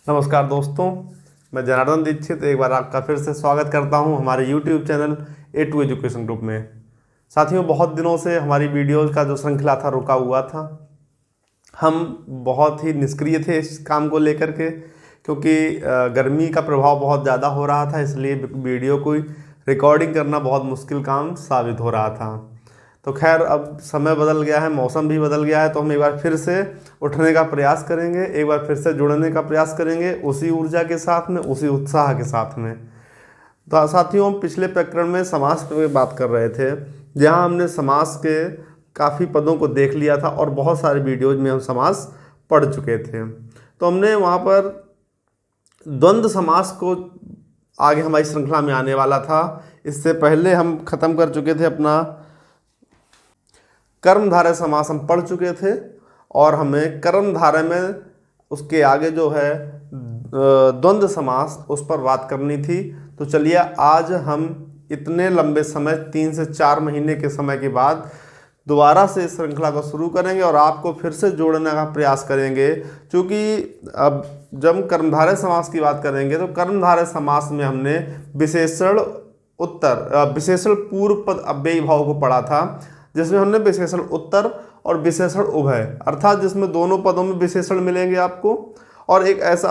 नमस्कार दोस्तों, मैं जनार्दन दीक्षित एक बार आपका फिर से स्वागत करता हूं हमारे YouTube channel A2 education group में। साथियों, बहुत दिनों से हमारी वीडियोज़ का जो श्रृंखला था रुका हुआ था। हम बहुत ही निष्क्रिय थे इस काम को लेकर के, क्योंकि गर्मी का प्रभाव बहुत ज़्यादा हो रहा था, इसलिए वीडियो को रिकॉर्डिंग करना बहुत मुश्किल काम साबित हो रहा था। तो खैर, अब समय बदल गया है, मौसम भी बदल गया है, तो हम एक बार फिर से उठने का प्रयास करेंगे, एक बार फिर से जुड़ने का प्रयास करेंगे उसी ऊर्जा के साथ में, उसी उत्साह के साथ में। तो साथियों, हम पिछले प्रकरण में समास पे बात कर रहे थे, जहां हमने समास के काफ़ी पदों को देख लिया था और बहुत सारे वीडियोज में हम समास पढ़ चुके थे। तो हमने वहाँ पर द्वंद्व समास को आगे हमारी श्रृंखला में आने वाला था। इससे पहले हम खत्म कर चुके थे अपना कर्मधारय समास, हम पढ़ चुके थे और हमें कर्मधारय में उसके आगे जो है द्वंद्व समास, उस पर बात करनी थी। तो चलिए, आज हम इतने लंबे समय 3 से 4 महीने के समय के बाद दोबारा से इस श्रृंखला को शुरू करेंगे और आपको फिर से जोड़ने का प्रयास करेंगे। क्योंकि अब जब हम कर्मधारय समास की बात करेंगे तो कर्मधारय समास में हमने विशेषण उत्तर, विशेषण पूर्व पद अव्ययी भाव को पढ़ा था, जिसमें हमने विशेषण उत्तर और विशेषण उभय, अर्थात जिसमें दोनों पदों में विशेषण मिलेंगे आपको, और एक ऐसा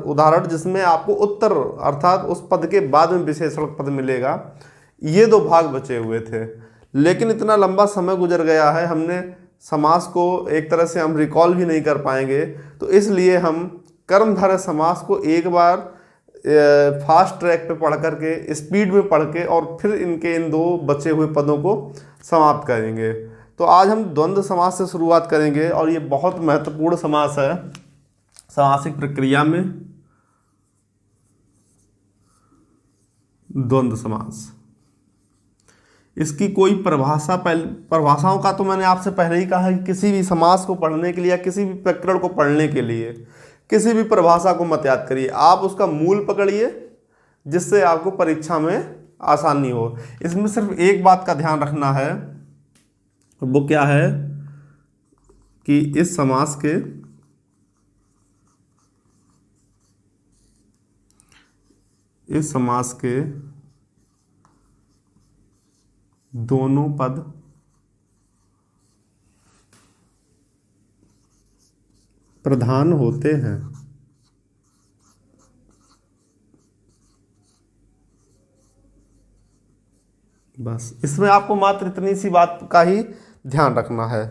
उदाहरण जिसमें आपको उत्तर अर्थात उस पद के बाद में विशेषण पद मिलेगा। ये 2 भाग बचे हुए थे, लेकिन इतना लंबा समय गुजर गया है, हमने समास को एक तरह से हम रिकॉल भी नहीं कर पाएंगे। तो इसलिए हम कर्मधारय समास को एक बार फास्ट ट्रैक पे पढ़ करके, स्पीड में पढ़ के, और फिर इन 2 बचे हुए पदों को समाप्त करेंगे। तो आज हम द्वंद्व समास से शुरुआत करेंगे और ये बहुत महत्वपूर्ण समास है सामासिक प्रक्रिया में, द्वंद्व समास। इसकी कोई परिभाषाओं का तो मैंने आपसे पहले ही कहा है कि किसी भी समास को पढ़ने के लिए या किसी भी प्रकरण को पढ़ने के लिए किसी भी परिभाषा को मत याद करिए, आप उसका मूल पकड़िए, जिससे आपको परीक्षा में आसानी हो। इसमें सिर्फ एक बात का ध्यान रखना है, वो क्या है कि इस समास के दोनों पद प्रधान होते हैं। बस इसमें आपको मात्र इतनी सी बात का ही ध्यान रखना है।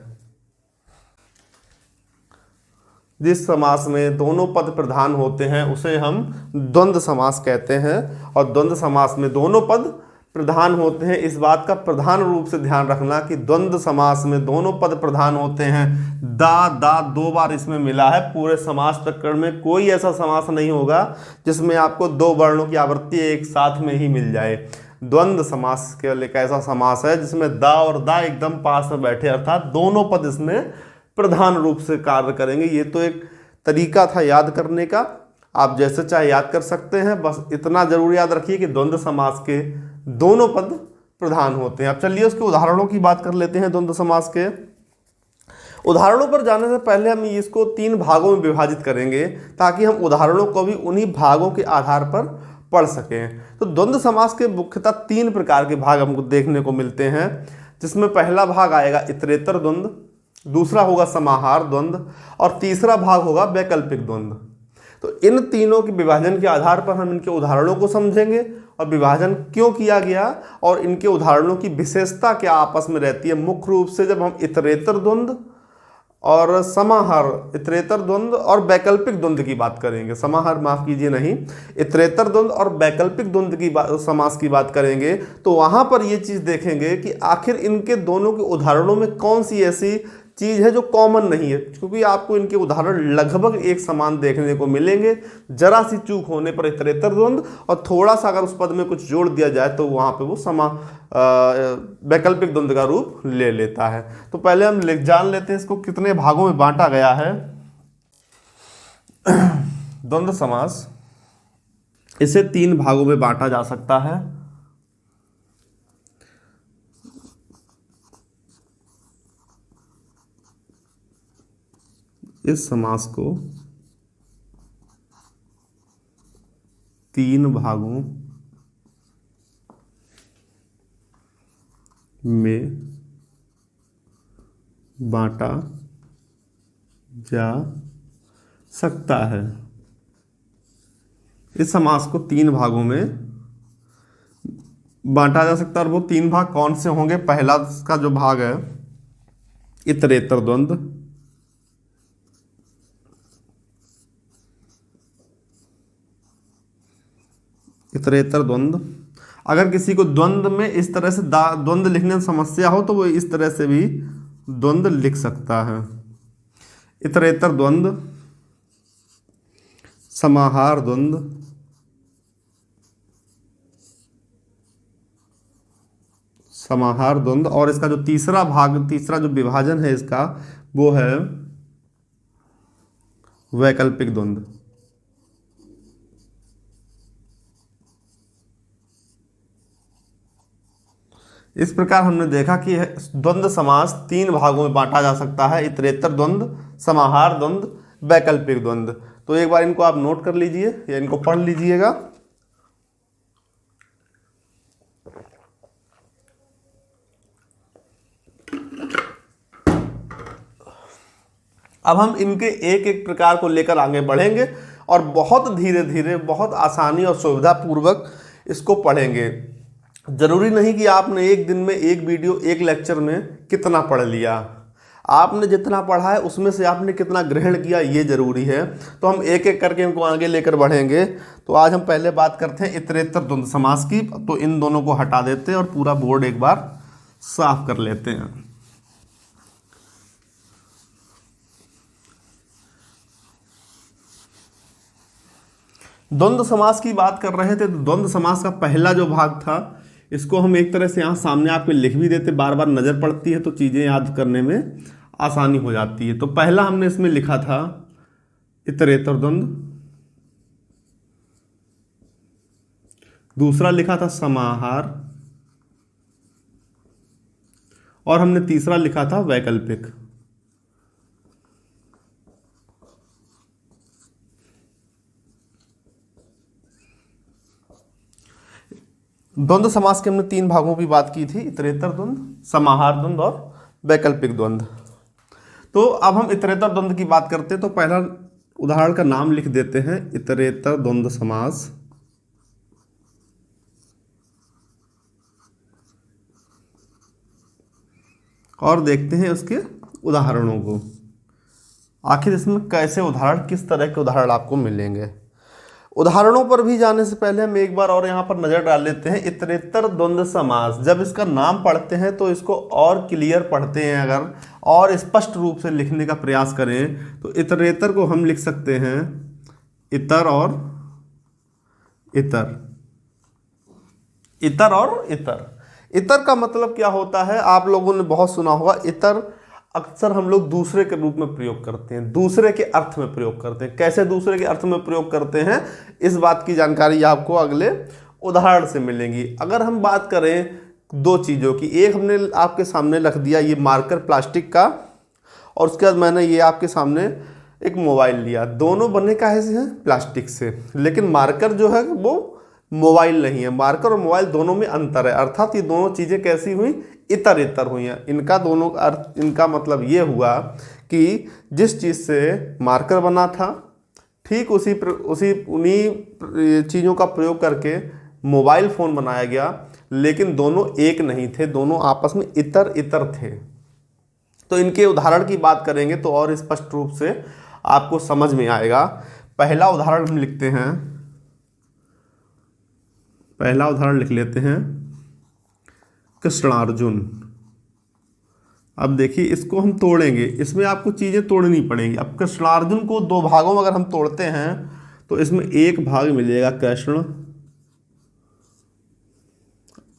जिस समास में दोनों पद प्रधान होते हैं उसे हम द्वंद्व समास कहते हैं, और द्वंद्व समास में दोनों पद प्रधान होते हैं। इस बात का प्रधान रूप से ध्यान रखना कि द्वंद्व समास में दोनों पद प्रधान होते हैं। दा 2 बार इसमें मिला है। पूरे समास प्रकरण में कोई ऐसा समास नहीं होगा जिसमें आपको 2 वर्णों की आवृत्ति एक साथ में ही मिल जाए। द्वंद्व समास केवल एक ऐसा समास है जिसमें दा और दा एकदम पास में बैठे, अर्थात दोनों पद इसमें प्रधान रूप से कार्य करेंगे। ये तो एक तरीका था याद करने का, आप जैसे चाहे याद कर सकते हैं, बस इतना जरूर याद रखिए कि द्वंद्व समास के दोनों पद प्रधान होते हैं। अब चलिए उसके उदाहरणों की बात कर लेते हैं। द्वंद्व समास के उदाहरणों पर जाने से पहले हम इसको 3 भागों में विभाजित करेंगे, ताकि हम उदाहरणों को भी उन्हीं भागों के आधार पर पढ़ सकें। तो द्वंद्व समास के मुख्यतः 3 प्रकार के भाग हमको देखने को मिलते हैं, जिसमें पहला भाग आएगा इतरेतर द्वंद्व, दूसरा होगा समाहार द्वंद्व, और तीसरा भाग होगा वैकल्पिक द्वंद्व। तो इन तीनों के विभाजन के आधार पर हम इनके उदाहरणों को समझेंगे और विभाजन क्यों किया गया और इनके उदाहरणों की विशेषता क्या आपस में रहती है। मुख्य रूप से जब हम इतरेतर द्वंद्व और समाहार, इतरेतर द्वंद्व और वैकल्पिक द्वंद्व की बात करेंगे, समाहार माफ कीजिए नहीं, इतरेतर द्वंद्व और वैकल्पिक द्वंद्व की समास की बात करेंगे, तो वहां पर ये चीज देखेंगे कि आखिर इनके दोनों के उदाहरणों में कौन सी ऐसी चीज है जो कॉमन नहीं है, क्योंकि आपको इनके उदाहरण लगभग एक समान देखने को मिलेंगे। जरा सी चूक होने पर इतरेतर द्वंद्व, और थोड़ा सा अगर उस पद में कुछ जोड़ दिया जाए तो वहां पे वो वैकल्पिक द्वंद्व का रूप ले लेता है। तो पहले हम जान लेते हैं इसको कितने भागों में बांटा गया है। द्वंद्व समास, इसे 3 भागों में बांटा जा सकता है। इस समास को 3 भागों में बांटा जा सकता है। इस समास को 3 भागों में बांटा जा सकता है, और वो 3 भाग कौन से होंगे? पहला का जो भाग है इतरेतर द्वंद्व, इतरेतर द्वंद्व। अगर किसी को द्वंद्व में इस तरह से द्वंद्व लिखने में समस्या हो तो वो इस तरह से भी द्वंद्व लिख सकता है। इतरेतर द्वंद्व, समाहार द्वंद्व, समाहार द्वंद्व, और इसका जो तीसरा भाग, तीसरा जो विभाजन है इसका, वो है वैकल्पिक द्वंद्व। इस प्रकार हमने देखा कि द्वंद्व समास 3 भागों में बांटा जा सकता है, इतरेतर द्वंद्व, समाहार द्वंद्व, वैकल्पिक द्वंद्व। तो एक बार इनको आप नोट कर लीजिए या इनको पढ़ लीजिएगा। अब हम इनके एक एक प्रकार को लेकर आगे बढ़ेंगे और बहुत धीरे धीरे, बहुत आसानी और सुविधापूर्वक इसको पढ़ेंगे। जरूरी नहीं कि आपने एक दिन में एक वीडियो, एक लेक्चर में कितना पढ़ लिया। आपने जितना पढ़ा है उसमें से आपने कितना ग्रहण किया, ये जरूरी है। तो हम एक एक करके इनको आगे लेकर बढ़ेंगे। तो आज हम पहले बात करते हैं इतरेतर द्वंद्व समास की। तो इन दोनों को हटा देते हैं और पूरा बोर्ड एक बार साफ कर लेते हैं। द्वंद्व समास की बात कर रहे थे, तो द्वंद्व समास का पहला जो भाग था, इसको हम एक तरह से यहाँ सामने आपके लिख भी देते, बार बार नज़र पड़ती है तो चीज़ें याद करने में आसानी हो जाती है। तो पहला हमने इसमें लिखा था इतरेतर द्वंद्व, दूसरा लिखा था समाहार, और हमने तीसरा लिखा था वैकल्पिक। द्वंद्व समास के हमने 3 भागों की बात की थी, इतरेतर द्वंद्व, समाहार द्वंद्व और वैकल्पिक द्वंद्व। तो अब हम इतरेतर द्वंद्व की बात करते हैं। तो पहला उदाहरण का नाम लिख देते हैं, इतरेतर द्वंद्व समास। और देखते हैं उसके उदाहरणों को, आखिर इसमें कैसे उदाहरण, किस तरह के उदाहरण आपको मिलेंगे। उदाहरणों पर भी जाने से पहले हम एक बार और यहाँ पर नज़र डाल लेते हैं इतरेतर द्वंद्व समास। जब इसका नाम पढ़ते हैं तो इसको और क्लियर पढ़ते हैं, अगर और स्पष्ट रूप से लिखने का प्रयास करें तो इतरेतर को हम लिख सकते हैं इतर और इतर, इतर और इतर। इतर का मतलब क्या होता है, आप लोगों ने बहुत सुना होगा। इतर अक्सर हम लोग दूसरे के रूप में प्रयोग करते हैं, दूसरे के अर्थ में प्रयोग करते हैं। कैसे दूसरे के अर्थ में प्रयोग करते हैं, इस बात की जानकारी आपको अगले उदाहरण से मिलेंगी। अगर हम बात करें 2 चीज़ों की, एक हमने आपके सामने रख दिया ये मार्कर प्लास्टिक का, और उसके बाद मैंने ये आपके सामने एक मोबाइल लिया। दोनों बने काहे से हैं? प्लास्टिक से। लेकिन मार्कर जो है वो मोबाइल नहीं है। मार्कर और मोबाइल दोनों में अंतर है, अर्थात ये दोनों चीज़ें कैसी हुई? इतर इतर हुई हैं। इनका दोनों अर्थ, इनका मतलब ये हुआ कि जिस चीज़ से मार्कर बना था, ठीक उन्हीं चीज़ों का प्रयोग करके मोबाइल फ़ोन बनाया गया, लेकिन दोनों एक नहीं थे, दोनों आपस में इतर इतर थे। तो इनके उदाहरण की बात करेंगे तो और स्पष्ट रूप से आपको समझ में आएगा। पहला उदाहरण हम लिखते हैं, पहला उदाहरण लिख लेते हैं कृष्णार्जुन। अब देखिए इसको हम तोड़ेंगे, इसमें आपको चीज़ें तोड़नी पड़ेंगी। अब कृष्णार्जुन को 2 भागों में अगर हम तोड़ते हैं तो इसमें एक भाग मिलेगा कृष्ण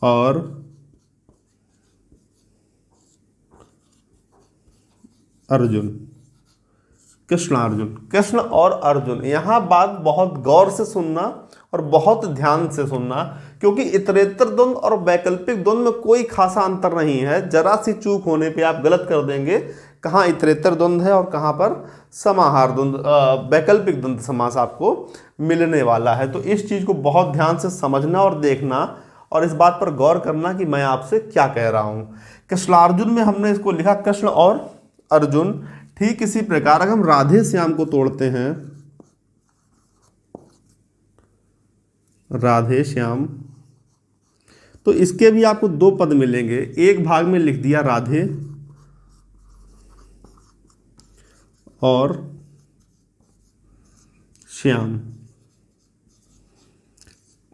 और अर्जुन। कृष्णार्जुन, कृष्ण और अर्जुन। यहाँ बात बहुत गौर से सुनना और बहुत ध्यान से सुनना, क्योंकि इतरेतर द्वंद्व और वैकल्पिक द्वंद्व में कोई खासा अंतर नहीं है। जरा सी चूक होने पे आप गलत कर देंगे, कहाँ इतरेतर द्वंद्व है और कहाँ पर समाहार द्वंद्व वैकल्पिक द्वंद्व समास आपको मिलने वाला है। तो इस चीज़ को बहुत ध्यान से समझना और देखना और इस बात पर गौर करना कि मैं आपसे क्या कह रहा हूँ। कृष्णार्जुन में हमने इसको लिखा कृष्ण और अर्जुन। ठीक इसी प्रकार अगर हम राधे श्याम को तोड़ते हैं, राधे श्याम, तो इसके भी आपको दो पद मिलेंगे। एक भाग में लिख दिया राधे और श्याम।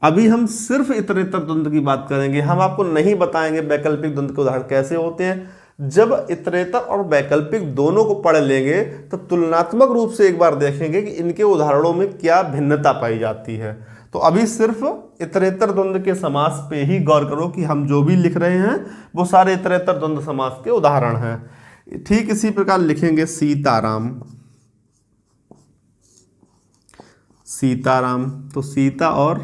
अभी हम सिर्फ इतरेतर द्वंद्व की बात करेंगे, हम आपको नहीं बताएंगे वैकल्पिक द्वंद्व के उदाहरण कैसे होते हैं। जब इतरेतर और वैकल्पिक दोनों को पढ़ लेंगे तो तुलनात्मक रूप से एक बार देखेंगे कि इनके उदाहरणों में क्या भिन्नता पाई जाती है। तो अभी सिर्फ इतरेतर द्वंद्व के समास पे ही गौर करो कि हम जो भी लिख रहे हैं वो सारे इतरेतर द्वंद्व समास के उदाहरण हैं। ठीक इसी प्रकार लिखेंगे सीताराम, सीताराम, तो सीता और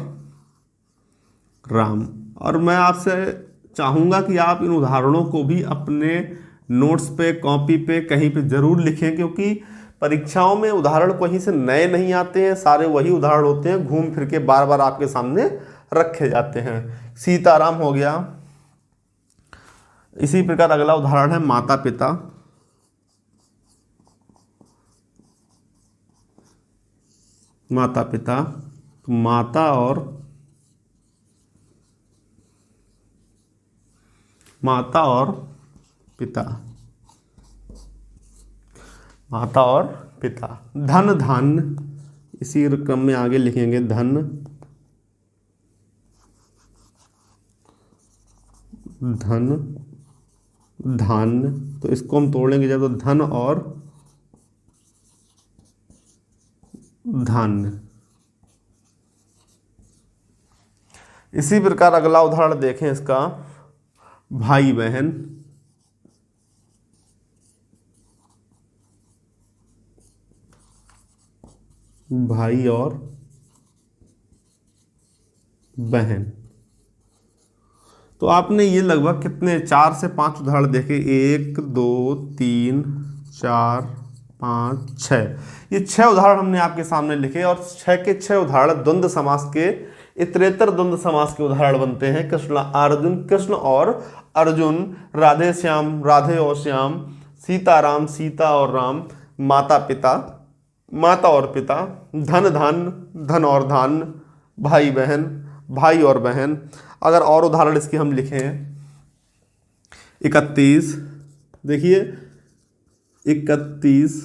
राम। और मैं आपसे चाहूँगा कि आप इन उदाहरणों को भी अपने नोट्स पे, कॉपी पे, कहीं पे ज़रूर लिखें, क्योंकि परीक्षाओं में उदाहरण कहीं से नए नहीं आते हैं, सारे वही उदाहरण होते हैं, घूम फिर के बार बार आपके सामने रखे जाते हैं। सीताराम हो गया। इसी प्रकार अगला उदाहरण है माता पिता, माता पिता, माता और पिता, माता और पिता। धन धान्य, इसी क्रम में आगे लिखेंगे धन, धन धान्य, तो इसको हम तोड़ेंगे जब, तो धन और धान्य। इसी प्रकार अगला उदाहरण देखें इसका, भाई बहन, भाई और बहन। तो आपने ये लगभग कितने 4 से 5 उदाहरण देखे, 1 2 3 4 5 6, ये 6 उदाहरण हमने आपके सामने लिखे और 6 के 6 उदाहरण द्वंद्व समास के, इतरेतर द्वंद्व समास के उदाहरण बनते हैं। कृष्ण अर्जुन, कृष्ण और अर्जुन, राधे श्याम, राधे और श्याम, सीताराम, सीता और राम, माता पिता, माता और पिता, धन धान्य, धन और धान्य, भाई बहन, भाई और बहन। अगर और उदाहरण इसके हम लिखें, 31, देखिए 31,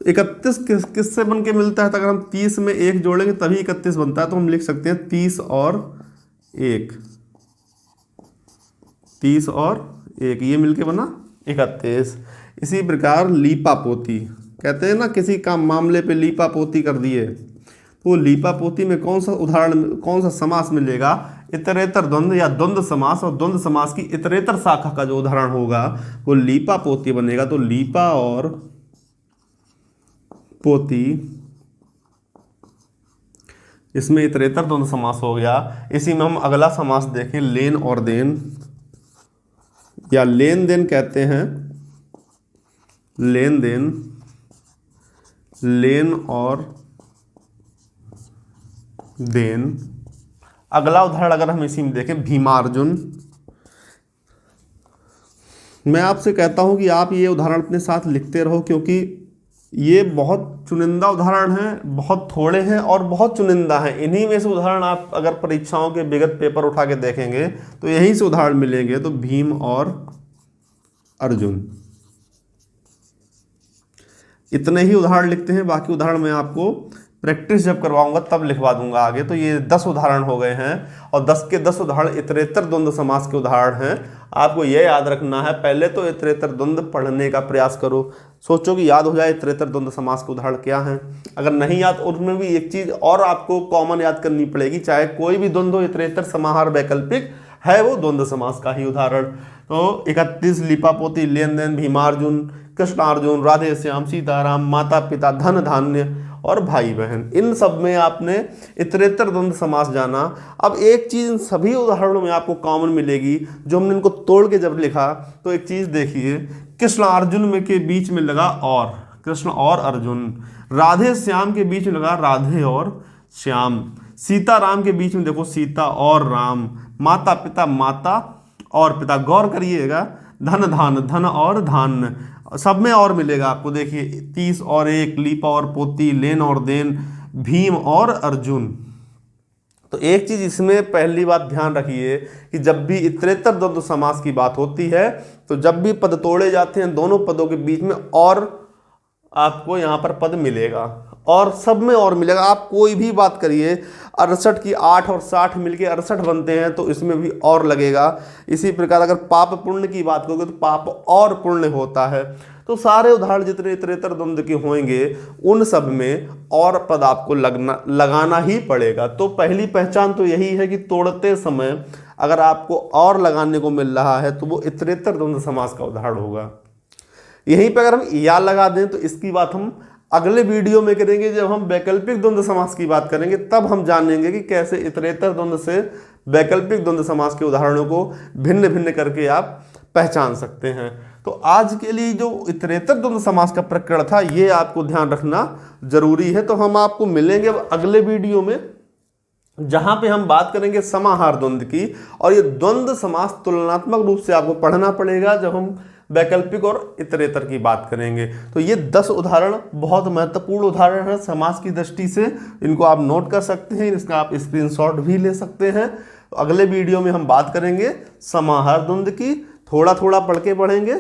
31 किससे बन के मिलता है? तो अगर हम 30 में 1 जोड़ेंगे तभी 31 बनता है, तो हम लिख सकते हैं 30 और 1, 30 और 1, ये मिलके बना 31। इसी प्रकार लीपा पोती, कहते हैं ना किसी का मामले पे लीपा पोती कर दिए, तो लीपा पोती में कौन सा उदाहरण, कौन सा समास मिलेगा? इतरेतर द्वंद्व या द्वंद्व समास, और द्वंद्व समास की इतरेतर शाखा का जो उदाहरण होगा वो लीपा पोती बनेगा। तो लीपा और पोती, इसमें इतरेतर द्वंद्व समास हो गया। इसी में हम अगला समास देखें, लेन और देन, या लेन देन कहते हैं, लेन देन, लेन और देन। अगला उदाहरण अगर हम इसी में देखें, भीमार्जुन। मैं आपसे कहता हूं कि आप ये उदाहरण अपने साथ लिखते रहो, क्योंकि ये बहुत चुनिंदा उदाहरण हैं, बहुत थोड़े हैं और बहुत चुनिंदा हैं। इन्हीं में से उदाहरण आप अगर परीक्षाओं के विगत पेपर उठा के देखेंगे तो यहीं से उदाहरण मिलेंगे। तो भीम और अर्जुन, इतने ही उदाहरण लिखते हैं, बाकी उदाहरण मैं आपको प्रैक्टिस जब करवाऊंगा तब लिखवा दूंगा आगे। तो ये 10 उदाहरण हो गए हैं और 10 के 10 उदाहरण इतरेतर द्वंद्व समास के उदाहरण हैं। आपको ये याद रखना है, पहले तो इतरेतर द्वंद्व पढ़ने का प्रयास करो, सोचो कि याद हो जाए इतरेतर द्वंद्व समास के उदाहरण क्या हैं। अगर नहीं याद, उनमें भी एक चीज़ और आपको कॉमन याद करनी पड़ेगी, चाहे कोई भी द्वंद्व, इतरेतर, समाहार, वैकल्पिक है, वो द्वंद्व समास का ही उदाहरण। तो 31 लीपापोती, लेन देन, भीमार्जुन, कृष्णार्जुन, राधे श्याम, सीताराम, माता पिता, धन धान्य और भाई बहन, इन सब में आपने इतरेतर द्वंद्व समास जाना। अब एक चीज़ इन सभी उदाहरणों में आपको कॉमन मिलेगी, जो हमने इनको तोड़ के जब लिखा तो एक चीज़ देखिए कृष्ण अर्जुन में के बीच में लगा और, कृष्ण और अर्जुन। राधे श्याम के बीच में लगा राधे और श्याम। सीता राम के बीच में देखो सीता और राम। माता पिता माता और पिता, गौर करिएगा, धन धान धन और धान, सब में और मिलेगा आपको। देखिए 30 और 1, लीपा और पोती, लेन और देन, भीम और अर्जुन। तो एक चीज इसमें पहली बात ध्यान रखिए कि जब भी इतरेतर द्वंद्व समास की बात होती है तो जब भी पद तोड़े जाते हैं दोनों पदों के बीच में और आपको यहाँ पर पद मिलेगा, और सब में और मिलेगा। आप कोई भी बात करिए, 68 की 8 और 60 मिलके 68 बनते हैं तो इसमें भी और लगेगा। इसी प्रकार अगर पाप पुण्य की बात करोगे तो पाप और पुण्य होता है। तो सारे उदाहरण जितने इतरेतर द्वंद्व के होंगे उन सब में और पद आपको लगाना ही पड़ेगा। तो पहली पहचान तो यही है कि तोड़ते समय अगर आपको और लगाने को मिल रहा है तो वो इतरेतर द्वंद्व समास का उदाहरण होगा। यहीं पर अगर हम या लगा दें तो इसकी बात हम अगले वीडियो में करेंगे। जब हम वैकल्पिक द्वंद्व समास की बात करेंगे तब हम जानेंगे कि कैसे इतरेतर द्वंद्व से वैकल्पिक द्वंद्व समास के उदाहरणों को भिन्न भिन्न करके आप पहचान सकते हैं। तो आज के लिए जो इतरेतर द्वंद्व समास का प्रकरण था ये आपको ध्यान रखना जरूरी है। तो हम आपको मिलेंगे अब अगले वीडियो में जहां पे हम बात करेंगे समाहार द्वंद्व की, और ये द्वंद्व समास तुलनात्मक रूप से आपको पढ़ना पड़ेगा जब हम वैकल्पिक और इतरेतर की बात करेंगे। तो ये 10 उदाहरण बहुत महत्वपूर्ण उदाहरण है समास की दृष्टि से, इनको आप नोट कर सकते हैं, इसका आप स्क्रीनशॉट भी ले सकते हैं। तो अगले वीडियो में हम बात करेंगे समाहार द्वंद्व की, थोड़ा थोड़ा पढ़ के पढ़ेंगे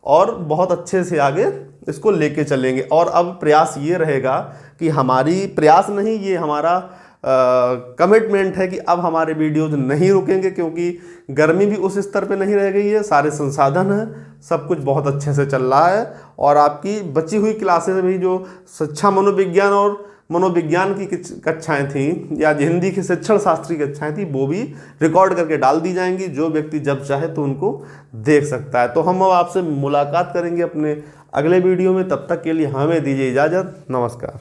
और बहुत अच्छे से आगे इसको लेके चलेंगे। और अब प्रयास ये रहेगा कि हमारी प्रयास नहीं, ये हमारा कमिटमेंट है कि अब हमारे वीडियोज नहीं रुकेंगे, क्योंकि गर्मी भी उस स्तर पे नहीं रह गई है, सारे संसाधन हैं, सब कुछ बहुत अच्छे से चल रहा है। और आपकी बची हुई क्लासेस भी जो शिक्षा मनोविज्ञान और मनोविज्ञान की कक्षाएं थी या हिंदी की शिक्षण शास्त्री की कक्षाएं थी वो भी रिकॉर्ड करके डाल दी जाएंगी। जो व्यक्ति जब चाहे तो उनको देख सकता है। तो हम अब आपसे मुलाकात करेंगे अपने अगले वीडियो में, तब तक के लिए हमें दीजिए इजाज़त। नमस्कार।